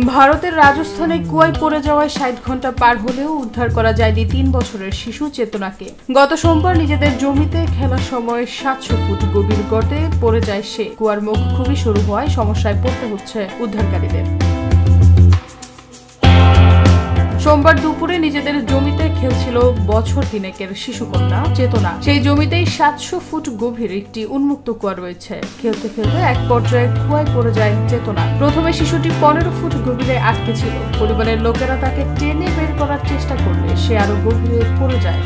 ভারতের রাজস্থানে কুয়ায় পড়ে যাওয়ায় ৬০ ঘন্টা পার হলেও উদ্ধার করা যায়নি ৩ বছরের শিশু চেতনাকে। গত সোমবার নিজেদের জমিতে খেলার সময় ৭০০ ফুট গভীর গর্তে পড়ে যায় সে। কুয়ার মুখ খুবই সরু হওয়ায় সমস্যায় পড়তে হচ্ছে উদ্ধারকারীদের। সোমবার দুপুরে নিজেদের জমিতে খেলছিল বছর তিনেকের শিশুকন্যা চেতনা। সেই জমিতেই ৭০০ ফুট গভীর একটি উন্মুক্ত কুয়া রয়েছে। খেলতে খেলতে এক পর্যায়ে কুয়ায় পড়ে যায় চেতনা। প্রথমে শিশুটি ১৫ ফুট গভীরে আটকে ছিল। পরিবারের লোকেরা তাকে টেনে বের করার চেষ্টা করলে সে আরো গভীরে পড়ে যায়।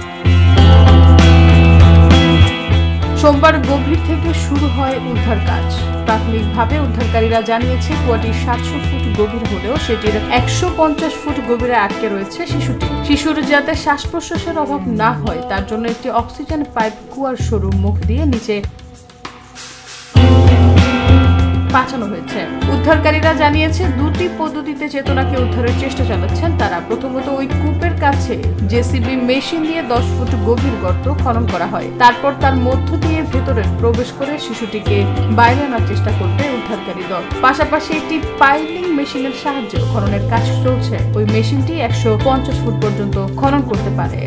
সোমবার গভীর থেকে শুরু হয় উদ্ধার কাজ। প্রাথমিকভাবে উদ্ধারকারীরা জানিয়েছে কুয়াটি ৭০০ ফুট গভীর হলেও সেটির ১৫০ ফুট গভীরে আটকে রয়েছে শিশুটি। শিশুর যাতে শ্বাস প্রশ্বাসের অভাব না হয় তার জন্য একটি অক্সিজেন পাইপ কুয়ার সরু মুখ দিয়ে নিচে পাঠানো হয়েছে। উদ্ধারকারীরা জানিয়েছে দুটি পদ্ধতিতে চেতনাকে উদ্ধারের চেষ্টা চালাচ্ছেন তারা। প্রথমত ওই কূপের কাছে জেসিবি মেশিন দিয়ে ১০ ফুট গভীর গর্ত খনন করা হয়। তারপর তার মধ্য দিয়ে ভেতরে প্রবেশ করে শিশুটিকে বাইরে আনার চেষ্টা করবে উদ্ধারকারী দল। পাশাপাশি একটি পাইলিং মেশিনের সাহায্যে খননের কাজ চলছে। ওই মেশিনটি ১৫০ ফুট পর্যন্ত খনন করতে পারে।